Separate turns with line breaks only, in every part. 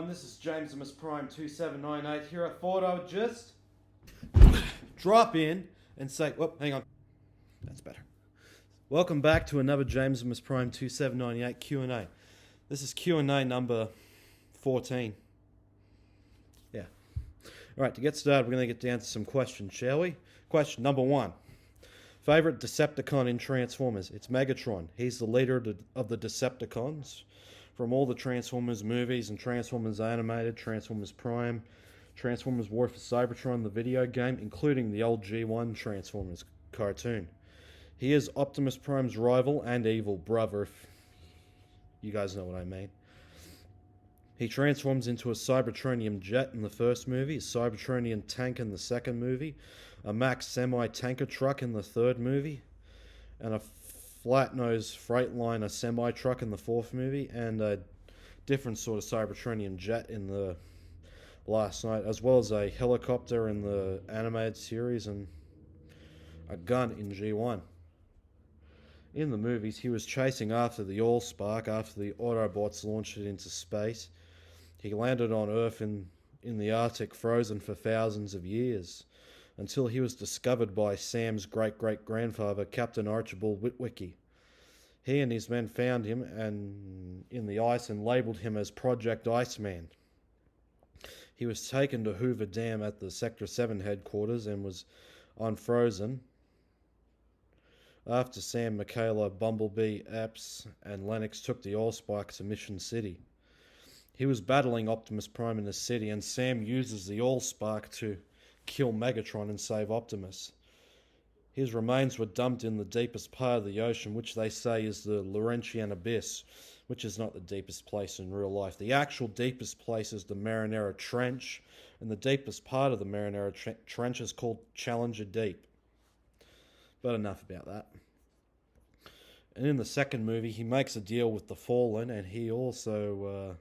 everyone, this is JamesimusPrime2798 here. I thought I would just drop in and say, whoop, hang on, that's better. Welcome back to another JamesimusPrime2798 Q&A. This is Q&A number 14. Yeah. Alright, to get started, we're going to get down to some questions, shall we? Question number 1. Favorite Decepticon in Transformers? It's Megatron. He's the leader of the Decepticons. From all the Transformers movies and Transformers Animated, Transformers Prime, Transformers War for Cybertron, the video game, including the old G1 Transformers cartoon. He is Optimus Prime's rival and evil brother, if you guys know what I mean. He transforms into a Cybertronium jet in the first movie, a Cybertronian tank in the second movie, a Max semi-tanker truck in the third movie, and a flat-nosed Freightliner semi-truck in the fourth movie, and a different sort of Cybertronian jet in the last night, as well as a helicopter in the animated series and a gun in G1. In the movies, he was chasing after the Allspark after the Autobots launched it into space. He landed on Earth in the Arctic, frozen for thousands of years, until he was discovered by Sam's great-great-grandfather, Captain Archibald Witwicky. He and his men found him in the ice and labelled him as Project Iceman. He was taken to Hoover Dam at the Sector 7 headquarters and was unfrozen after Sam, Michaela, Bumblebee, Epps, and Lennox took the Allspark to Mission City. He was battling Optimus Prime in the city, and Sam uses the Allspark to kill Megatron and save Optimus. His remains were dumped in the deepest part of the ocean, which they say is the Laurentian Abyss, which is not the deepest place in real life. The actual deepest place is the Marinara Trench, and the deepest part of the Marinara Trench is called Challenger Deep. But enough about that. And in the second movie, he makes a deal with the Fallen, and he also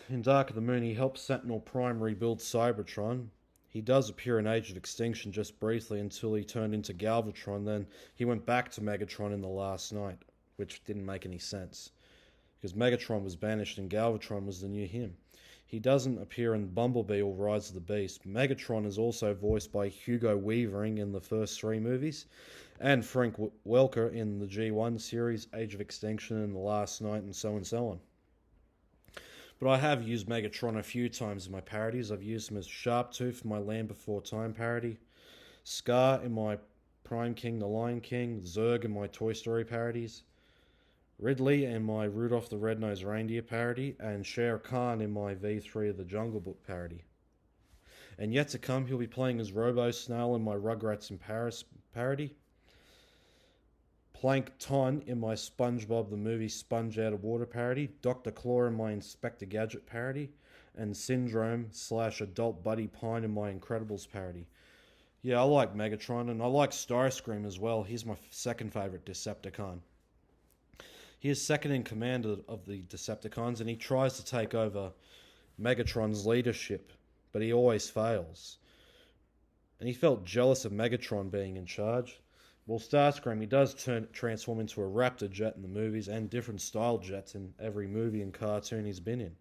in Dark of the Moon, he helps Sentinel Prime rebuild Cybertron. He does appear in Age of Extinction just briefly until he turned into Galvatron. Then he went back to Megatron in The Last Night, which didn't make any sense, because Megatron was banished and Galvatron was the new him. He doesn't appear in Bumblebee or Rise of the Beast. Megatron is also voiced by Hugo Weaving in the first 3 movies, and Frank Welker in the G1 series, Age of Extinction, and The Last Night, and so on. But I have used Megatron a few times in my parodies. I've used him as Sharptooth in my Land Before Time parody, Scar in my Prime King, The Lion King, Zurg in my Toy Story parodies, Ridley in my Rudolph the Red-Nosed Reindeer parody, and Shere Khan in my V3 of the Jungle Book parody. And yet to come, he'll be playing as Robo-Snail in my Rugrats in Paris parody, Plankton in my SpongeBob the Movie Sponge Out of Water parody, Dr. Claw in my Inspector Gadget parody, and Syndrome/Adult Buddy Pine in my Incredibles parody. Yeah, I like Megatron, and I like Starscream as well. He's my second favourite Decepticon. He is second in command of the Decepticons, and he tries to take over Megatron's leadership, but he always fails. And he felt jealous of Megatron being in charge. Well, Starscream, he does transform into a Raptor jet in the movies, and different style jets in every movie and cartoon he's been in.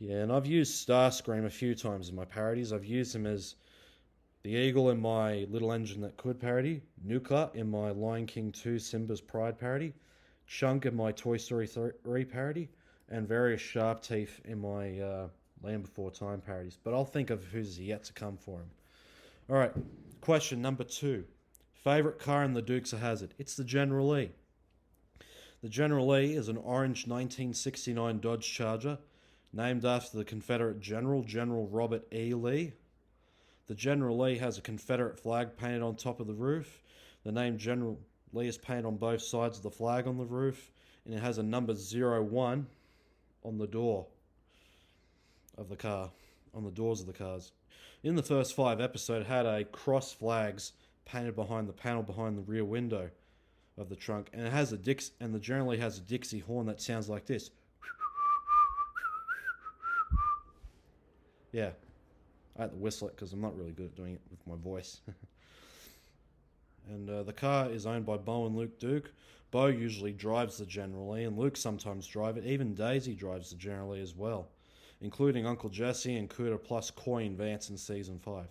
Yeah, and I've used Starscream a few times in my parodies. I've used him as the Eagle in my Little Engine That Could parody, Nuka in my Lion King 2 Simba's Pride parody, Chunk in my Toy Story 3 parody, and various Sharp Teeth in my Land Before Time parodies. But I'll think of who's yet to come for him. Alright, question number 2. Favourite car in the Dukes of Hazzard? It's the General Lee. The General Lee is an orange 1969 Dodge Charger named after the Confederate General, General Robert E. Lee. The General Lee has a Confederate flag painted on top of the roof. The name General Lee is painted on both sides of the flag on the roof, and it has a number 01 on the door of the car, on the doors of the cars. In the first 5 episodes, it had a cross flags painted behind the panel behind the rear window of the trunk, and it has the General Lee has a Dixie horn that sounds like this. Yeah, I had to whistle it because I'm not really good at doing it with my voice. And the car is owned by Bo and Luke Duke. Bo usually drives the General Lee, and Luke sometimes drives it. Even Daisy drives the General Lee as well, including Uncle Jesse and Cooter plus Coy and Vance in Season 5.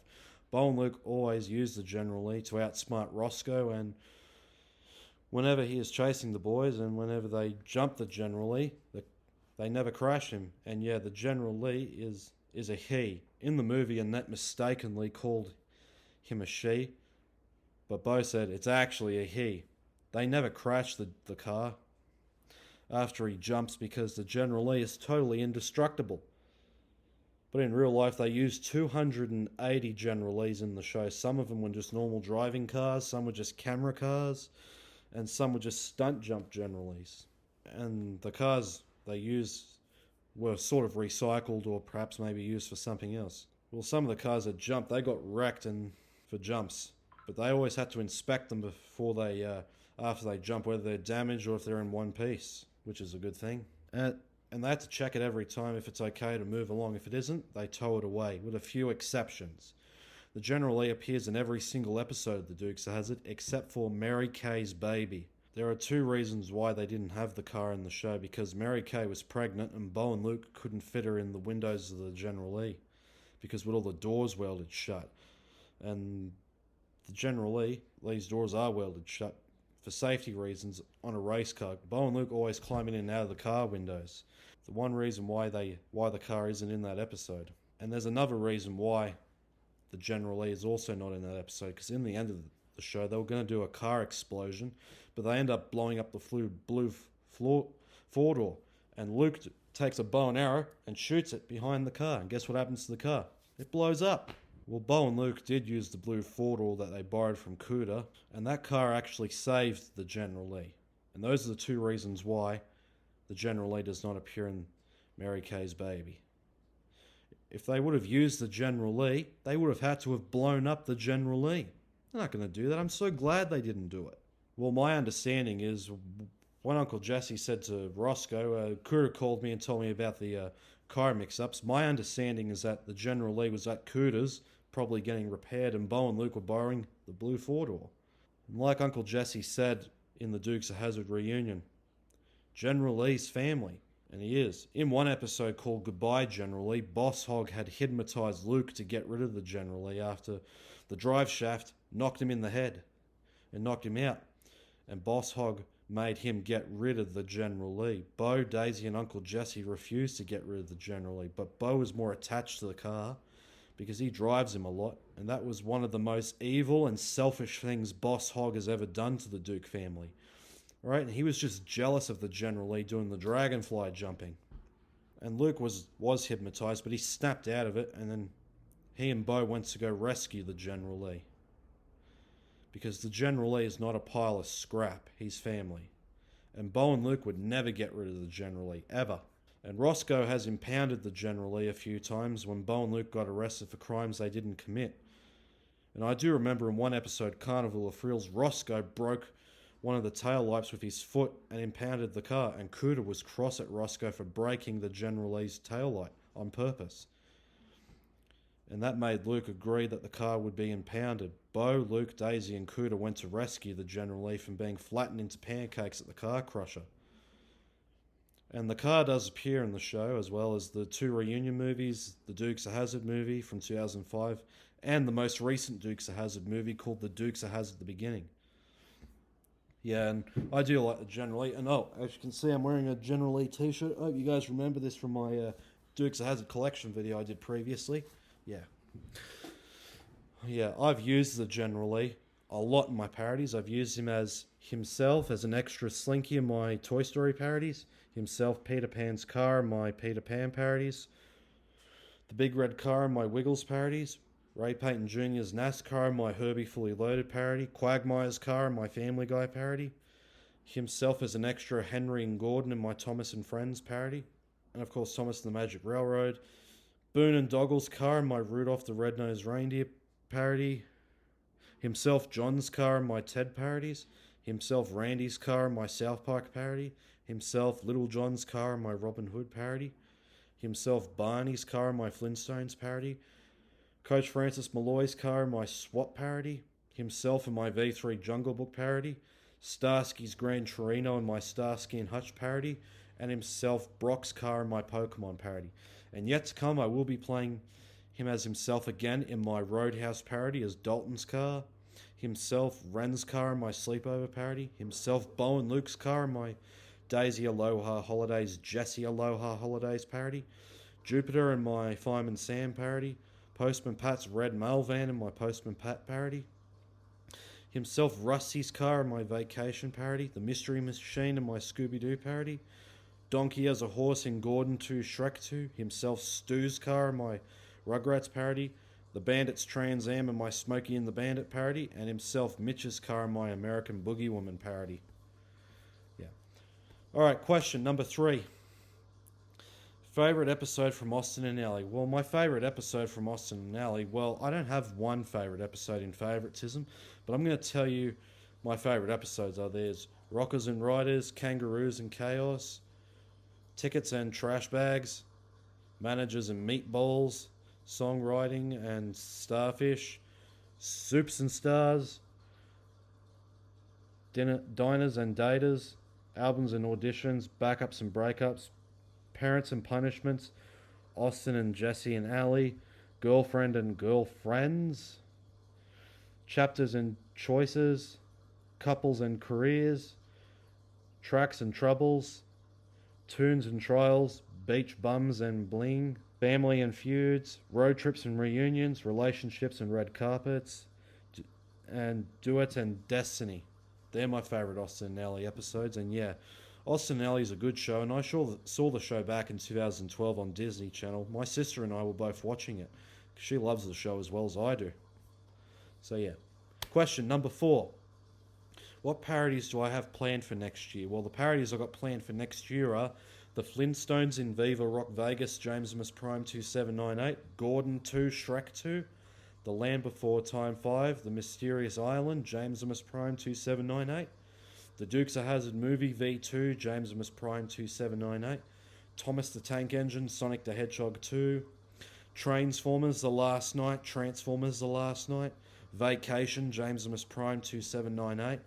Bo and Luke always use the General Lee to outsmart Roscoe, and whenever he is chasing the boys and whenever they jump the General Lee, they never crash him. And yeah, the General Lee is a he. In the movie, Annette mistakenly called him a she, but Bo said it's actually a he. They never crash the car after he jumps because the General Lee is totally indestructible. But in real life, they used 280 General Lees in the show. Some of them were just normal driving cars, some were just camera cars, and some were just stunt jump General Lees. And the cars they used were sort of recycled or perhaps maybe used for something else. Well, some of the cars that jumped, they got wrecked for jumps. But they always had to inspect them before after they jump, whether they're damaged or if they're in one piece, which is a good thing. And they had to check it every time if it's okay to move along. If it isn't, they tow it away, with a few exceptions. The General Lee appears in every single episode of The Dukes of Hazzard, except for Mary Kay's baby. There are two reasons why they didn't have the car in the show, because Mary Kay was pregnant and Bo and Luke couldn't fit her in the windows of the General Lee, because with all the doors welded shut. And the General Lee's doors are welded shut for safety reasons on a race car. Bo and Luke always climbing in and out of the car windows. The one reason why the car isn't in that episode. And there's another reason why the General Lee is also not in that episode, because in the end of the show they were going to do a car explosion, but they end up blowing up the blue four-door, and Luke takes a bow and arrow and shoots it behind the car, and guess what happens to the car? It blows up. Well, Bo and Luke did use the blue four-door that they borrowed from Cooter, and that car actually saved the General Lee. And those are the two reasons why the General Lee does not appear in Mary Kay's baby. If they would have used the General Lee, they would have had to have blown up the General Lee. They're not going to do that. I'm so glad they didn't do it. Well, my understanding is when Uncle Jesse said to Roscoe, Cooter called me and told me about the car mix-ups. My understanding is that the General Lee was at Cooter's, probably getting repaired, and Bo and Luke were borrowing the blue four-door. And like Uncle Jesse said in the Dukes of Hazzard reunion, General Lee's family, and he is. In one episode called Goodbye General Lee, Boss Hogg had hypnotized Luke to get rid of the General Lee after the drive shaft knocked him in the head and knocked him out. And Boss Hogg made him get rid of the General Lee. Bo, Daisy, and Uncle Jesse refused to get rid of the General Lee, but Bo was more attached to the car because he drives him a lot, and that was one of the most evil and selfish things Boss Hogg has ever done to the Duke family. Right? And he was just jealous of the General Lee doing the dragonfly jumping. And Luke was hypnotized, but he snapped out of it, and then he and Bo went to go rescue the General Lee. Because the General Lee is not a pile of scrap, he's family. And Bo and Luke would never get rid of the General Lee, ever. And Roscoe has impounded the General Lee a few times when Bo and Luke got arrested for crimes they didn't commit. And I do remember in one episode, Carnival of Thrills, Roscoe broke one of the tail lights with his foot and impounded the car, and Cooter was cross at Roscoe for breaking the General Lee's tail light on purpose. And that made Luke agree that the car would be impounded. Bo, Luke, Daisy, and Cooter went to rescue the General Lee from being flattened into pancakes at the car crusher. And the car does appear in the show, as well as the two reunion movies, the Dukes of Hazzard movie from 2005, and the most recent Dukes of Hazzard movie called The Dukes of Hazzard: The Beginning. Yeah, and I do like the General Lee. And as you can see, I'm wearing a General Lee t-shirt. I hope you guys remember this from my Dukes of Hazzard collection video I did previously. Yeah, I've used the General Lee a lot in my parodies. I've used him as himself, as an extra Slinky in my Toy Story parodies. Himself, Peter Pan's car in my Peter Pan parodies. The Big Red Car in my Wiggles parodies. Ray Payton Jr.'s NASCAR in my Herbie Fully Loaded parody. Quagmire's car in my Family Guy parody. Himself as an extra Henry and Gordon in my Thomas and Friends parody. And of course Thomas and the Magic Railroad. Boone and Doggle's car in my Rudolph the Red-Nosed Reindeer parody. Himself John's car in my Ted parodies. Himself Randy's car in my South Park parody. Himself Little John's car in my Robin Hood parody. Himself Barney's car in my Flintstones parody. Coach Francis Malloy's car in my SWAT parody. Himself in my V3 Jungle Book parody. Starsky's Gran Torino in my Starsky and Hutch parody, and himself Brock's car in my Pokemon parody. And yet to come, I will be playing him as himself again in my Roadhouse parody as Dalton's car, himself Ren's car in my Sleepover parody, himself Bo and Luke's car in my Daisy Aloha Holidays, Jessie Aloha Holidays parody, Jupiter in my Fireman Sam parody, Postman Pat's Red Mail Van in my Postman Pat parody, himself Rusty's car in my Vacation parody, the Mystery Machine in my Scooby-Doo parody, Donkey as a horse in Gordon 2 Shrek 2, himself Stu's car in my Rugrats parody, the Bandits Trans Am in my Smokey and the Bandit parody, and himself Mitch's car in my American Boogie Woman parody. Yeah. Alright, question number 3. Favourite episode from Austin and Ally? Well, my favourite episode from Austin and Ally, well, I don't have one favourite episode in favouritism, but I'm going to tell you my favourite episodes are there's Rockers and Riders, Kangaroos and Chaos, Tickets and Trash Bags, Managers and Meatballs, Songwriting and Starfish, Soups and Stars, Diners and Daters, Albums and Auditions, Backups and Breakups, Parents and Punishments, Austin and Jesse and Ally, Girlfriend and Girlfriends, Chapters and Choices, Couples and Careers, Tracks and Troubles, Tunes and Trials, Beach Bums and Bling, Family and Feuds, Road Trips and Reunions, Relationships and Red Carpets, and Duet and Destiny. They're my favourite Austin and Ally episodes, and yeah, Austin and Ally is a good show, and I saw the show back in 2012 on Disney Channel. My sister and I were both watching it. She loves the show as well as I do. So yeah. Question number 4. What parodies do I have planned for next year? Well, the parodies I've got planned for next year are The Flintstones in Viva Rock Vegas, JamesmusPrime2798, Gordon 2, Shrek 2, The Land Before Time 5, The Mysterious Island, JamesmusPrime2798, The Dukes of Hazzard Movie V2, JamesmusPrime2798, Thomas the Tank Engine, Sonic the Hedgehog 2, Transformers The Last Night, Transformers The Last Night, Vacation, JamesmusPrime2798,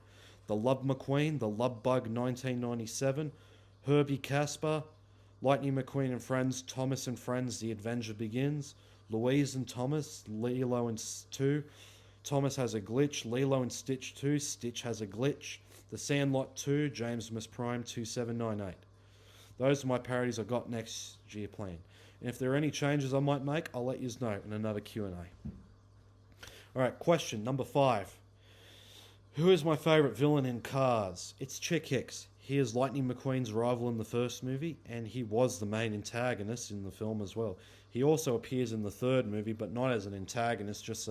The Love McQueen, The Love Bug 1997, Herbie Casper, Lightning McQueen and Friends, Thomas and Friends, The Adventure Begins, Louise and Thomas, Lilo and 2, Thomas Has a Glitch, Lilo and Stitch 2, Stitch Has a Glitch, The Sandlot 2, JamesmusPrime2798. Those are my parodies I've got next year planned. And if there are any changes I might make, I'll let you know in another Q&A. Alright, question number 5. Who is my favourite villain in Cars? It's Chick Hicks. He is Lightning McQueen's rival in the first movie, and he was the main antagonist in the film as well. He also appears in the third movie, but not as an antagonist, just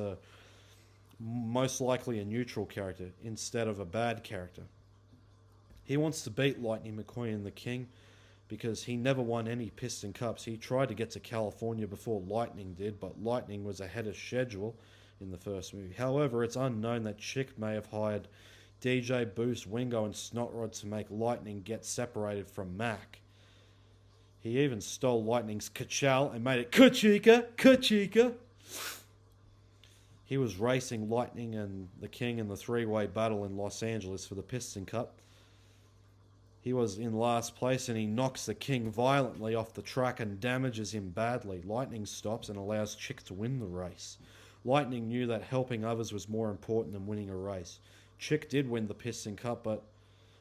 most likely a neutral character instead of a bad character. He wants to beat Lightning McQueen and the King because he never won any Piston Cups. He tried to get to California before Lightning did, but Lightning was ahead of schedule in the first movie. However, it's unknown that Chick may have hired DJ, Boost, Wingo, and Snotrod to make Lightning get separated from Mac. He even stole Lightning's Ka-chow and made it Ka-chika, Ka-chika. He was racing Lightning and the King in the three-way battle in Los Angeles for the Piston Cup. He was in last place and he knocks the King violently off the track and damages him badly. Lightning stops and allows Chick to win the race. Lightning knew that helping others was more important than winning a race. Chick did win the Piston Cup, but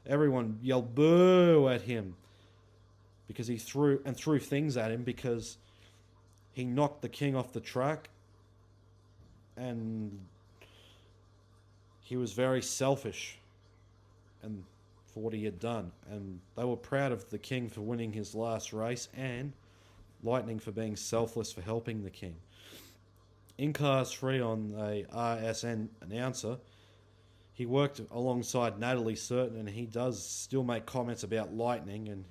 everyone yelled boo at him because he threw things at him because he knocked the King off the track and he was very selfish and for what he had done, and they were proud of the King for winning his last race and Lightning for being selfless for helping the King. In Cars 3 on a RSN announcer, he worked alongside Natalie Certain, and he does still make comments about Lightning, and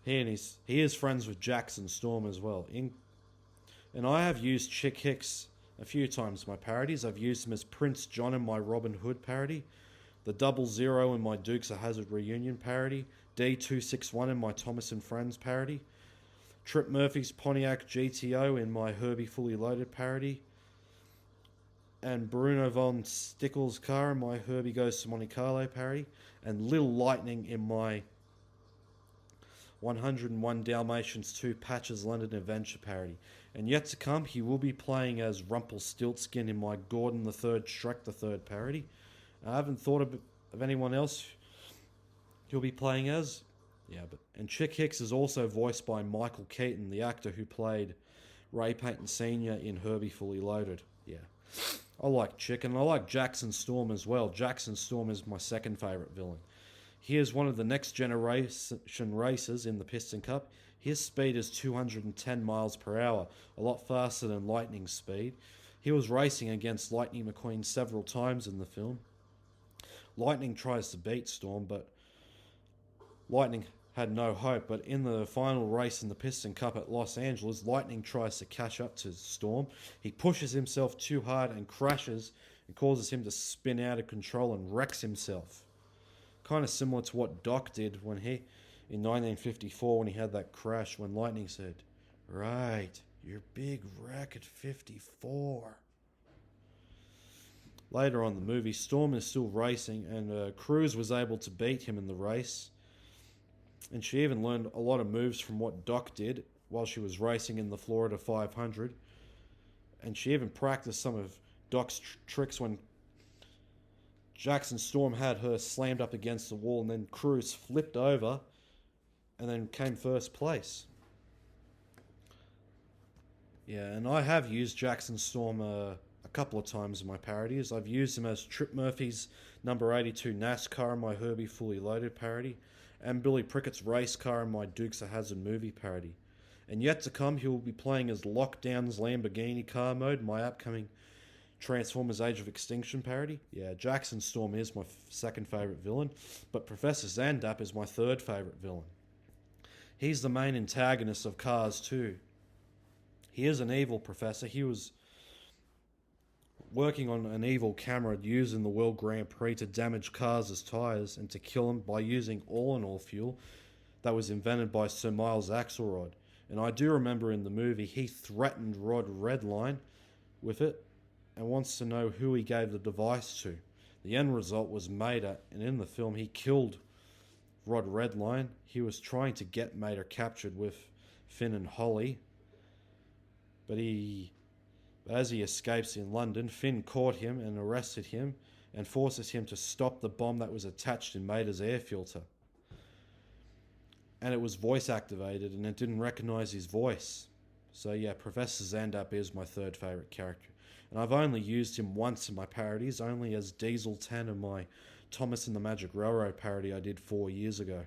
he is friends with Jackson Storm as well. And I have used Chick Hicks a few times in my parodies. I've used him as Prince John in my Robin Hood parody, the 00 in my Dukes of Hazzard reunion parody, D261 in my Thomas and Friends parody, Trip Murphy's Pontiac GTO in my Herbie Fully Loaded parody, and Bruno von Stickles' car in my Herbie Goes to Monte Carlo parody, and Little Lightning in my 101 Dalmatians 2 Patches London Adventure parody. And yet to come, he will be playing as Rumpelstiltskin in my Gordon the Third Shrek the Third parody. I haven't thought of anyone else he'll be playing as. And Chick Hicks is also voiced by Michael Keaton, the actor who played Ray Payton Sr. in Herbie Fully Loaded. I like Chick, and I like Jackson Storm as well. Jackson Storm is my second favourite villain. He is one of the next generation racers in the Piston Cup. His speed is 210 miles per hour, a lot faster than Lightning's speed. He was racing against Lightning McQueen several times in the film. Lightning tries to beat Storm, but Lightning had no hope. But in the final race in the Piston Cup at Los Angeles, Lightning tries to catch up to Storm. He pushes himself too hard and crashes and causes him to spin out of control and wrecks himself. Kind of similar to what Doc did when in 1954 when he had that crash when Lightning said, "Right, you're big wreck at 54." Later on in the movie, Storm is still racing, and Cruz was able to beat him in the race. And she even learned a lot of moves from what Doc did while she was racing in the Florida 500. And she even practiced some of Doc's tricks when Jackson Storm had her slammed up against the wall, and then Cruz flipped over and then came first place. And I have used Jackson Storm a couple of times in my parodies. I've used him as Trip Murphy's number 82 NASCAR in my Herbie Fully Loaded parody, and Billy Prickett's race car in my Dukes of Hazzard movie parody. And yet to come, he will be playing as Lockdown's Lamborghini car mode in my upcoming Transformers Age of Extinction parody. Jackson Storm is my second favourite villain, but Professor Zandap is my third favourite villain. He's the main antagonist of Cars 2. He is an evil professor. He was working on an evil camera used in the World Grand Prix to damage Cars' tyres and to kill him by using all-in-all fuel that was invented by Sir Miles Axelrod. And I do remember in the movie he threatened Rod Redline with it and wants to know who he gave the device to. The end result was Mater, and in the film he killed Rod Redline. He was trying to get Mater captured with Finn and Holly, but as he escapes in London, Finn caught him and arrested him and forces him to stop the bomb that was attached in Mater's air filter. And it was voice activated and it didn't recognize his voice. So Professor Zandap is my third favourite character. And I've only used him once in my parodies, only as Diesel 10 in my Thomas and the Magic Railroad parody I did 4 years ago.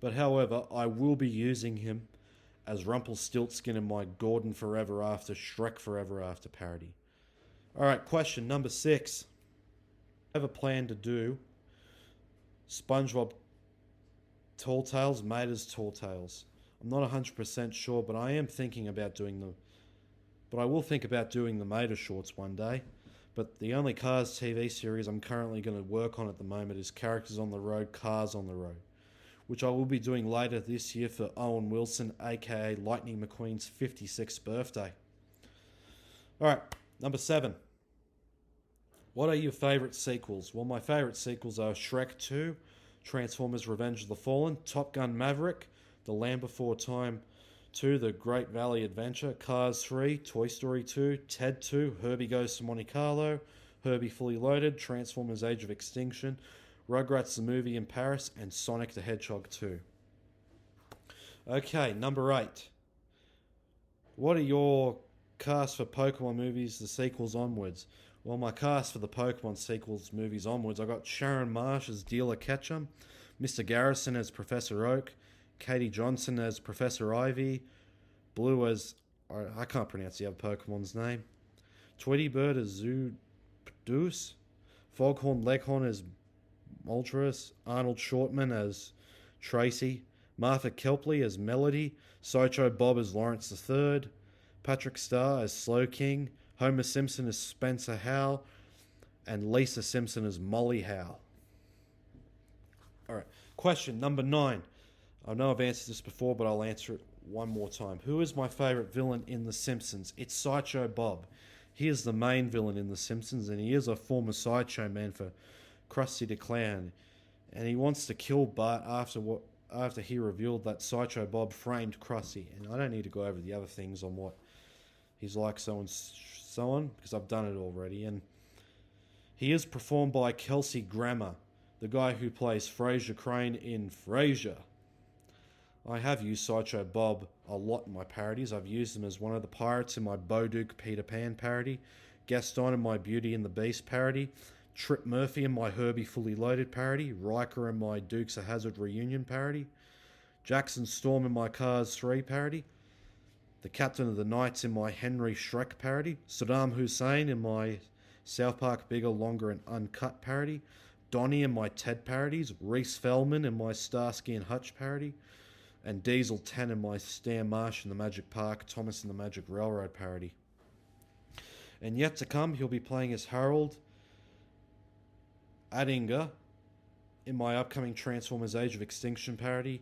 But however, I will be using him as Rumpelstiltskin in my Gordon Forever After, Shrek Forever After parody. Alright, question number 6. I have a plan to do SpongeBob Tall Tales, Mater's Tall Tales. I'm not 100% sure, but I am thinking about doing them. But I will think about doing the Mater shorts one day. But the only Cars TV series I'm currently going to work on at the moment is Characters on the Road, Cars on the Road, which I will be doing later this year for Owen Wilson, aka Lightning McQueen's 56th birthday. Alright, number 7. What are your favourite sequels? Well, my favourite sequels are Shrek 2, Transformers Revenge of the Fallen, Top Gun Maverick, The Land Before Time 2, The Great Valley Adventure, Cars 3, Toy Story 2, Ted 2, Herbie Goes to Monte Carlo, Herbie Fully Loaded, Transformers Age of Extinction, Rugrats the Movie in Paris, and Sonic the Hedgehog 2. Okay, number 8. What are your casts for Pokemon movies, the sequels onwards? Well, my cast for the Pokemon sequels movies onwards, I got Sharon Marsh as Dealer Ketchum, Mr. Garrison as Professor Oak, Katie Johnson as Professor Ivy, Blue as... I can't pronounce the other Pokemon's name, Tweety Bird as Zoodoose, Foghorn Leghorn as Moltres, Arnold Shortman as Tracy, Martha Kelpley as Melody, Socho Bob as Lawrence III, Patrick Starr as Slow King, Homer Simpson as Spencer Howell, and Lisa Simpson as Molly Howell. Alright, question number 9. I know I've answered this before, but I'll answer it one more time. Who is my favourite villain in The Simpsons? It's Sideshow Bob. He is the main villain in The Simpsons, and he is a former sideshow man for Krusty the Clown. And he wants to kill Bart after he revealed that Sideshow Bob framed Krusty. And I don't need to go over the other things on what he's like, so on, because I've done it already. And he is performed by Kelsey Grammer, the guy who plays Frasier Crane in Frasier. I have used Sideshow Bob a lot in my parodies. I've used him as one of the pirates in my Bowduke Peter Pan parody, Gaston in my Beauty and the Beast parody, Trip Murphy in my Herbie Fully Loaded parody, Riker in my Dukes of Hazzard reunion parody, Jackson Storm in my Cars 3 parody, the Captain of the Knights in my Henry Shrek parody, Saddam Hussein in my South Park Bigger, Longer and Uncut parody, Donnie in my Ted parodies, Reese Feldman in my Starsky and Hutch parody, and Diesel 10 in my Stan Marsh in the Magic Park, Thomas in the Magic Railroad parody. And yet to come, he'll be playing as Harold Adinger in my upcoming Transformers Age of Extinction parody,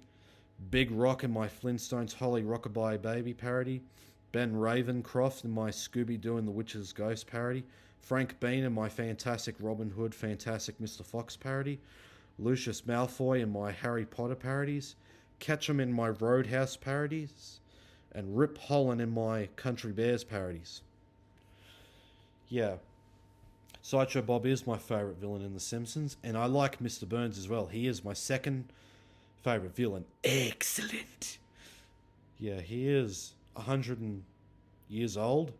Big Rock in my Flintstones Holly Rockabye Baby parody, Ben Ravencroft in my Scooby-Doo and the Witch's Ghost parody, Frank Bean in my Fantastic Robin Hood, Fantastic Mr. Fox parody, Lucius Malfoy in my Harry Potter parodies, Ketchum in my Roadhouse parodies, and Rip Holland in my Country Bears parodies. Yeah, Sideshow Bob is my favourite villain in The Simpsons, and I like Mr. Burns as well. He is my second favourite villain. Excellent! Yeah, he is 100 years old.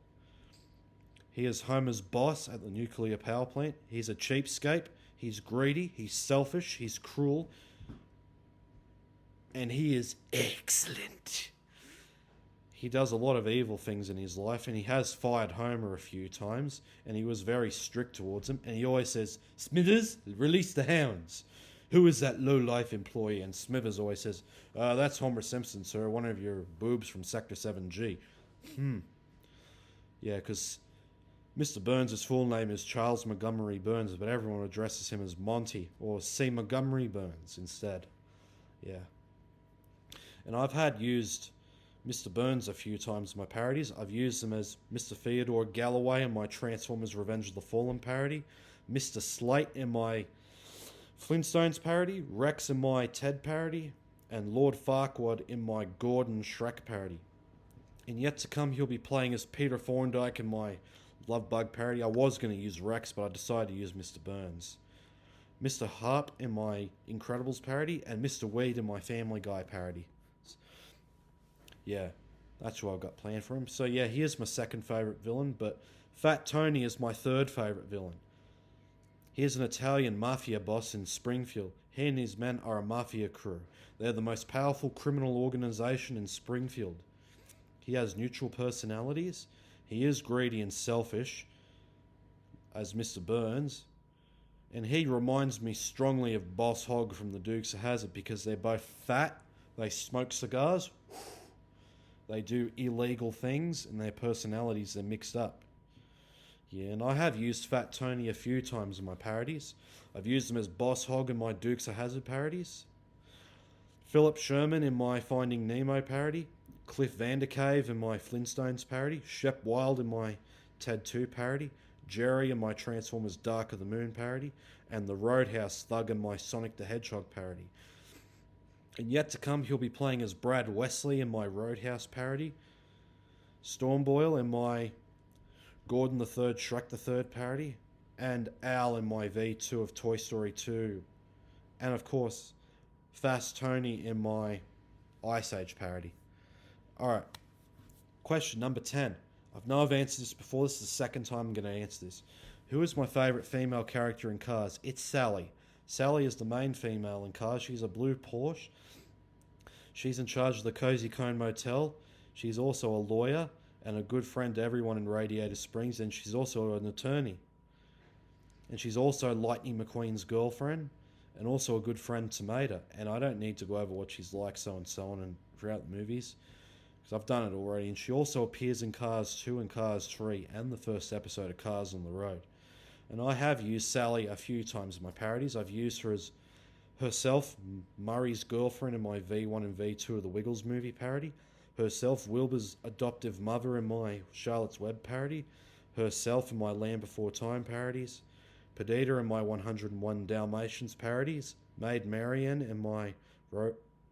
He is Homer's boss at the nuclear power plant. He's a cheapskate. He's greedy. He's selfish. He's cruel. And he is excellent. He does a lot of evil things in his life, and he has fired Homer a few times, and he was very strict towards him, and he always says, "Smithers, release the hounds. Who is that low-life employee?" And Smithers always says, "That's Homer Simpson, sir, one of your boobs from Sector 7G. Yeah, because Mr. Burns' full name is Charles Montgomery Burns, but everyone addresses him as Monty, or C. Montgomery Burns instead. Yeah. And I've had used Mr. Burns a few times in my parodies. I've used him as Mr. Theodore Galloway in my Transformers Revenge of the Fallen parody, Mr. Slate in my Flintstones parody, Rex in my Ted parody, and Lord Farquaad in my Gordon Shrek parody. And yet to come, he'll be playing as Peter Thorndike in my Love Bug parody. I was going to use Rex, but I decided to use Mr. Burns. Mr. Harp in my Incredibles parody, and Mr. Weed in my Family Guy parody. Yeah, that's what I've got planned for him. So yeah, he is my second favourite villain, but Fat Tony is my third favourite villain. He is an Italian mafia boss in Springfield. He and his men are a mafia crew. They're the most powerful criminal organisation in Springfield. He has neutral personalities. He is greedy and selfish, as Mr. Burns. And he reminds me strongly of Boss Hogg from the Dukes of Hazzard, because they're both fat, they smoke cigars, they do illegal things, and their personalities are mixed up. Yeah, and I have used Fat Tony a few times in my parodies. I've used him as Boss Hogg in my Dukes of Hazzard parodies, Philip Sherman in my Finding Nemo parody, Cliff Vandercave in my Flintstones parody, Shep Wild in my Ted 2 parody, Jerry in my Transformers Dark of the Moon parody, and the Roadhouse Thug in my Sonic the Hedgehog parody. And yet to come, he'll be playing as Brad Wesley in my Roadhouse parody, Storm Boyle in my Gordon the Third, Shrek the Third parody, and Al in my V2 of Toy Story 2, and of course, Fast Tony in my Ice Age parody. Alright, question number 10. I know I've answered this before. This is the second time I'm going to answer this. Who is my favourite female character in Cars? It's Sally. Sally is the main female in Cars. She's a blue Porsche. She's in charge of the Cozy Cone Motel. She's also a lawyer and a good friend to everyone in Radiator Springs, and she's also an attorney. And she's also Lightning McQueen's girlfriend, and also a good friend to Mater. And I don't need to go over what she's like, so and so on, and throughout the movies, because I've done it already. And she also appears in Cars 2 and Cars 3, and the first episode of Cars on the Road. And I have used Sally a few times in my parodies. I've used her as herself, Murray's girlfriend in my V1 and V2 of the Wiggles movie parody, herself, Wilbur's adoptive mother in my Charlotte's Web parody, herself in my Land Before Time parodies, Perdita in my 101 Dalmatians parodies, Maid Marian in my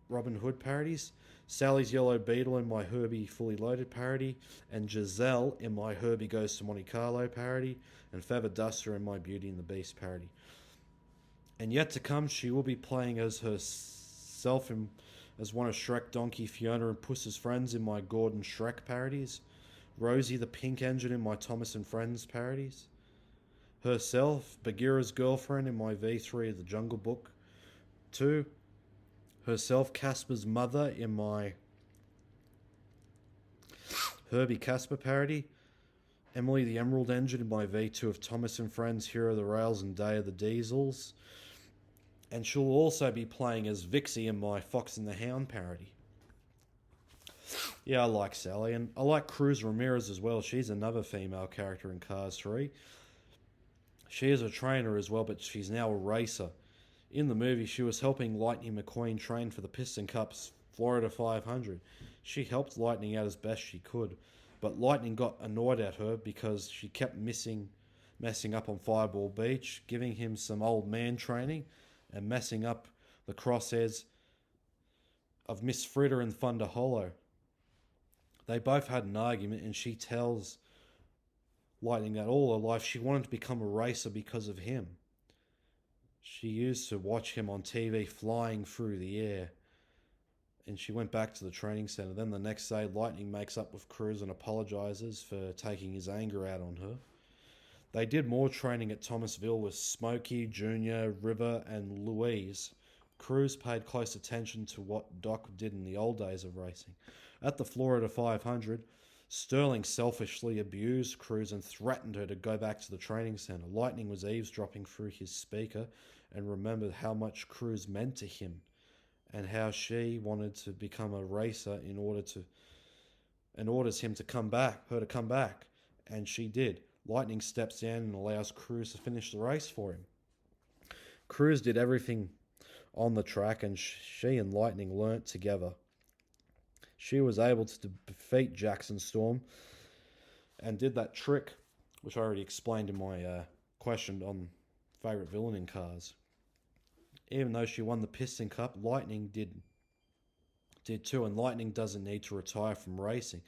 Robin Hood parodies, Sally's Yellow Beetle in my Herbie Fully Loaded parody, and Giselle in my Herbie Goes to Monte Carlo parody, and Feather Duster in my Beauty and the Beast parody. And yet to come, she will be playing as herself as one of Shrek, Donkey, Fiona, and Puss's friends in my Gordon Shrek parodies, Rosie the Pink Engine in my Thomas and Friends parodies, herself, Bagheera's girlfriend in my V3 of the Jungle Book 2, herself, Casper's mother in my Herbie Casper parody, Emily the Emerald Engine in my V2 of Thomas and Friends, Hero of the Rails and Day of the Diesels, and she'll also be playing as Vixie in my Fox and the Hound parody. Yeah, I like Sally, and I like Cruz Ramirez as well. She's another female character in Cars 3. She is a trainer as well, but she's now a racer. In the movie, she was helping Lightning McQueen train for the Piston Cup's Florida 500. She helped Lightning out as best she could, but Lightning got annoyed at her because she kept messing up on Fireball Beach, giving him some old man training, and messing up the crosshairs of Miss Fritter and Thunder Hollow. They both had an argument, and she tells Lightning that all her life she wanted to become a racer because of him. She used to watch him on TV flying through the air, and she went back to the training center. Then the next day, Lightning makes up with Cruz and apologizes for taking his anger out on her. They did more training at Thomasville with Smokey, Junior, River, and Louise. Cruz paid close attention to what Doc did in the old days of racing. At the Florida 500, Sterling selfishly abused Cruz and threatened her to go back to the training center. Lightning was eavesdropping through his speaker and remembered how much Cruz meant to him and how she wanted to become a racer in order to and orders him to come back, and she did. Lightning steps in and allows Cruz to finish the race for him. Cruz did everything on the track, and she and Lightning learnt together. She was able to defeat Jackson Storm and did that trick, which I already explained in my question on favourite villain in Cars. Even though she won the Piston Cup, Lightning did too, and Lightning doesn't need to retire from racing.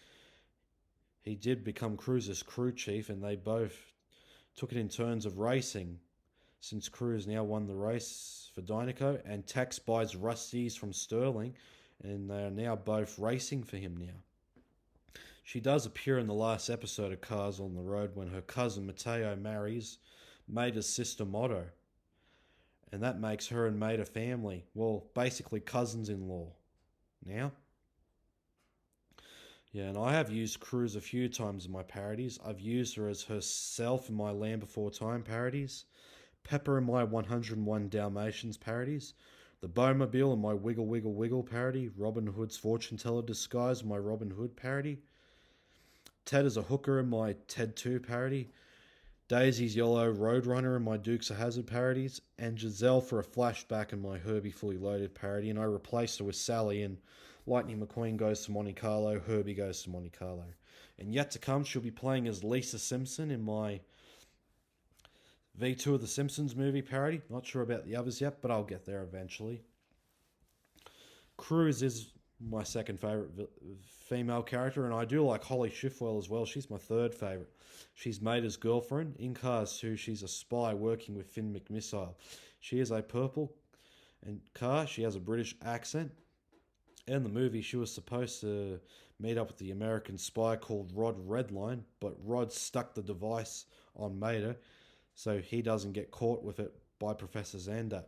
He did become Cruz's crew chief, and they both took it in turns of racing, since Cruz now won the race for Dinoco, and Tex buys Rusty's from Sterling, and they are now both racing for him now. She does appear in the last episode of Cars on the Road when her cousin Mateo marries Maida's sister Motto, and that makes her and Maida family, well, basically cousins-in-law now. Yeah, and I have used Cruz a few times in my parodies. I've used her as herself in my Land Before Time parodies, Pepper in my 101 Dalmatians parodies, the Bowmobile in my Wiggle Wiggle Wiggle parody, Robin Hood's Fortune Teller disguise in my Robin Hood parody, Ted as a hooker in my Ted 2 parody, Daisy's Yellow Roadrunner in my Dukes of Hazzard parodies, and Giselle for a flashback in my Herbie Fully Loaded parody, and I replaced her with Sally in Lightning McQueen Goes to Monte Carlo, Herbie Goes to Monte Carlo. And yet to come, she'll be playing as Lisa Simpson in my V2 of the Simpsons movie parody. Not sure about the others yet, but I'll get there eventually. Cruz is my second favourite female character, and I do like Holly Schiffwell as well. She's my third favourite. She's Maida's girlfriend. In Cars 2, she's a spy working with Finn McMissile. She is a purple and car. She has a British accent. In the movie, she was supposed to meet up with the American spy called Rod Redline, but Rod stuck the device on Maida, so he doesn't get caught with it by Professor Zandat.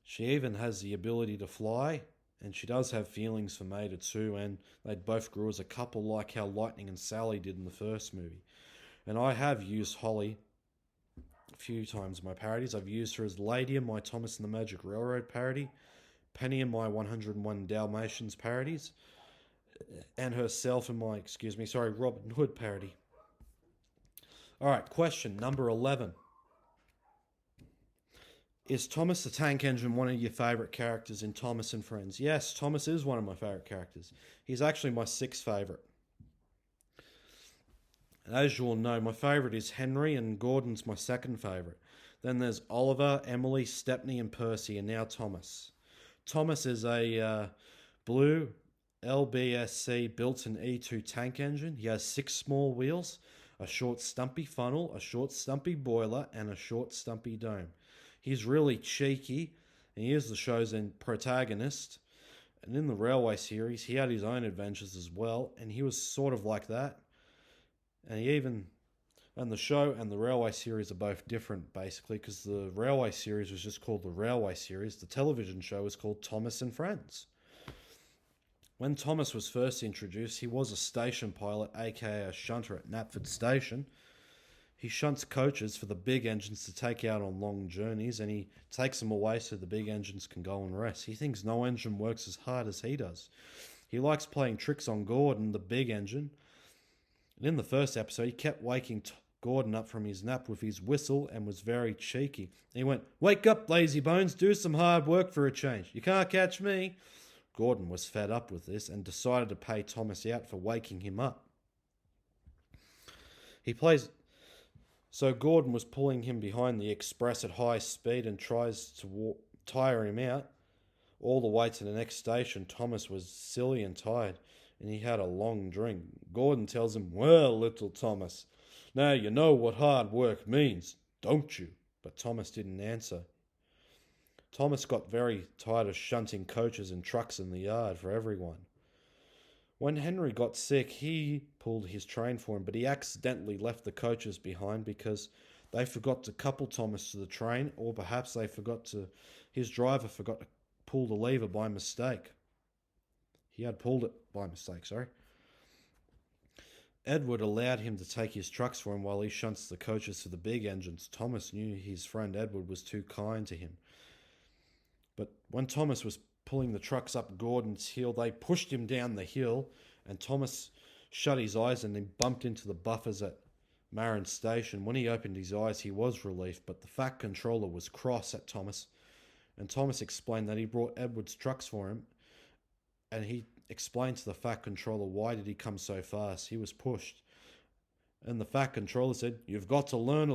She even has the ability to fly, and she does have feelings for Maida too, and they both grew as a couple like how Lightning and Sally did in the first movie. And I have used Holly a few times in my parodies. I've used her as Lady in my Thomas and the Magic Railroad parody, Penny in my 101 Dalmatians parodies, and herself in my, Robin Hood parody. Alright, question number 11. Is Thomas the Tank Engine one of your favourite characters in Thomas and Friends? Yes, Thomas is one of my favourite characters. He's actually my sixth favourite. As you all know, my favourite is Henry, and Gordon's my second favourite. Then there's Oliver, Emily, Stepney, and Percy, and now Thomas. Thomas is a blue LBSC built-in E2 tank engine. He has 6 small wheels, a short stumpy funnel, a short stumpy boiler, and a short stumpy dome. He's really cheeky, and he is the show's protagonist. And in the Railway series, he had his own adventures as well, and he was sort of like that. And the show and the Railway series are both different, basically, because the Railway series was just called the Railway series. The television show was called Thomas and Friends. When Thomas was first introduced, he was a station pilot, aka a shunter at Knapford Station. He shunts coaches for the big engines to take out on long journeys, and he takes them away so the big engines can go and rest. He thinks no engine works as hard as he does. He likes playing tricks on Gordon, the big engine. And in the first episode, he kept waking Gordon up from his nap with his whistle and was very cheeky. He went, "Wake up, lazy bones, do some hard work for a change. You can't catch me." Gordon was fed up with this and decided to pay Thomas out for waking him up. So Gordon was pulling him behind the express at high speed and tries to tire him out. All the way to the next station, Thomas was silly and tired, and he had a long drink. Gordon tells him, "Well, little Thomas, now you know what hard work means, don't you?" But Thomas didn't answer. Thomas got very tired of shunting coaches and trucks in the yard for everyone. When Henry got sick, he pulled his train for him, but he accidentally left the coaches behind because they forgot to couple Thomas to the train, or perhaps his driver forgot to pull the lever by mistake. He had pulled it by mistake, sorry. Edward allowed him to take his trucks for him while he shunts the coaches to the big engines. Thomas knew his friend Edward was too kind to him. But when Thomas was pulling the trucks up Gordon's hill, they pushed him down the hill, and Thomas shut his eyes and then bumped into the buffers at Marin Station. When he opened his eyes, he was relieved, but the Fat Controller was cross at Thomas, and Thomas explained that he brought Edward's trucks for him, and he explained to the Fat Controller why did he come so fast. He was pushed. And the Fat Controller said, "You've got to learn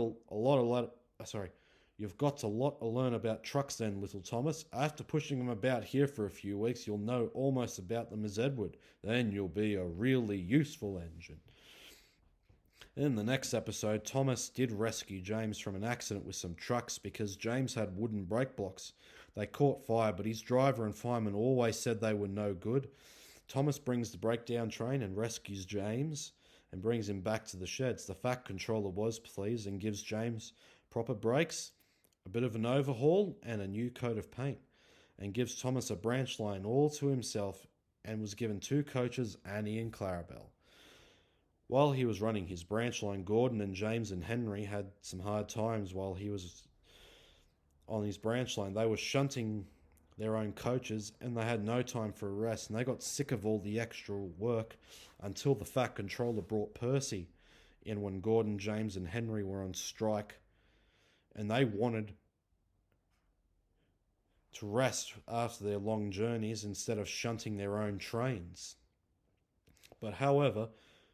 You've got a lot to learn about trucks then, little Thomas. After pushing them about here for a few weeks, you'll know almost about them as Edward. Then you'll be a really useful engine." In the next episode, Thomas did rescue James from an accident with some trucks because James had wooden brake blocks. They caught fire, but his driver and fireman always said they were no good. Thomas brings the breakdown train and rescues James and brings him back to the sheds. The Fat Controller was pleased and gives James proper brakes, a bit of an overhaul, and a new coat of paint, and gives Thomas a branch line all to himself, and was given 2 coaches, Annie and Clarabelle. While he was running his branch line, Gordon and James and Henry had some hard times while he was on his branch line. They were shunting their own coaches, and they had no time for a rest, and they got sick of all the extra work until the Fat Controller brought Percy in when Gordon, James, and Henry were on strike, and they wanted to rest after their long journeys instead of shunting their own trains. But however,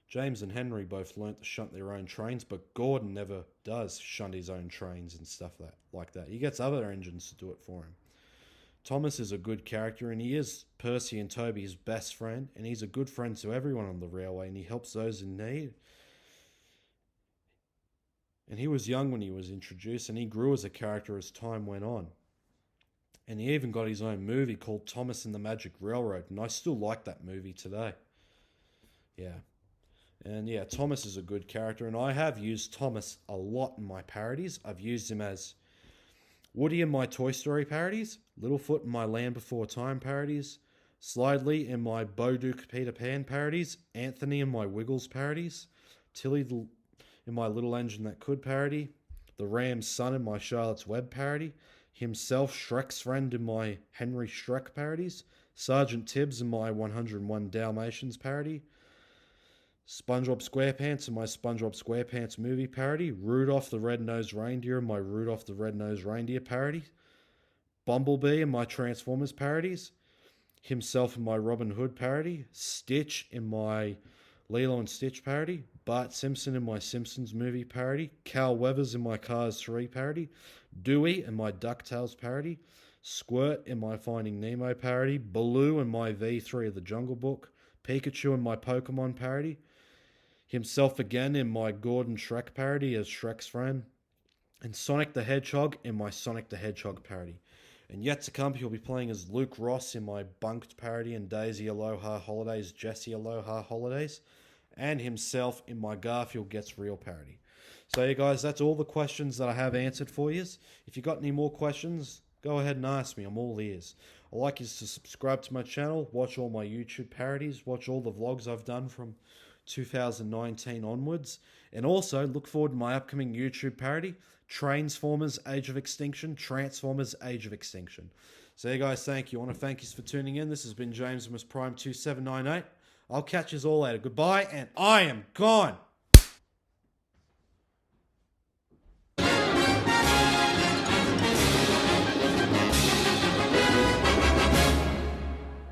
James and Henry both learnt to shunt their own trains, but Gordon never does shunt his own trains and stuff like that. He gets other engines to do it for him. Thomas is a good character, and he is Percy and Toby's best friend, and he's a good friend to everyone on the railway, and he helps those in need. And he was young when he was introduced, and he grew as a character as time went on. And he even got his own movie called Thomas and the Magic Railroad, and I still like that movie today. Yeah. And yeah, Thomas is a good character, and I have used Thomas a lot in my parodies. I've used him as Woody in my Toy Story parodies, Littlefoot in my Land Before Time parodies, Slidely in my Bowduke Peter Pan parodies, Anthony in my Wiggles parodies, Tilly in my Little Engine That Could parody, the Ram's son in my Charlotte's Web parody, himself Shrek's friend in my Henry Shrek parodies, Sergeant Tibbs in my 101 Dalmatians parody, SpongeBob SquarePants in my SpongeBob SquarePants movie parody, Rudolph the Red-Nosed Reindeer in my Rudolph the Red-Nosed Reindeer parody, Bumblebee in my Transformers parodies, himself in my Robin Hood parody, Stitch in my Lilo and Stitch parody, Bart Simpson in my Simpsons movie parody, Carl Weathers in my Cars 3 parody, Dewey in my DuckTales parody, Squirt in my Finding Nemo parody, Baloo in my V3 of the Jungle Book, Pikachu in my Pokemon parody, himself again in my Gordon Shrek parody as Shrek's friend, and Sonic the Hedgehog in my Sonic the Hedgehog parody. And yet to come, he'll be playing as Luke Ross in my Bunked parody and Daisy Aloha Holidays, Jessie Aloha Holidays, and himself in my Garfield Gets Real parody. So yeah guys, that's all the questions that I have answered for you. If you got any more questions, go ahead and ask me, I'm all ears. I'd like you to subscribe to my channel, watch all my YouTube parodies, watch all the vlogs I've done from 2019 onwards, and also look forward to my upcoming YouTube parody, Transformers Age of Extinction. So yeah guys, thank you. I want to thank you for tuning in. This has been JamesmusPrime2798. I'll catch you all later. Goodbye, and I am gone.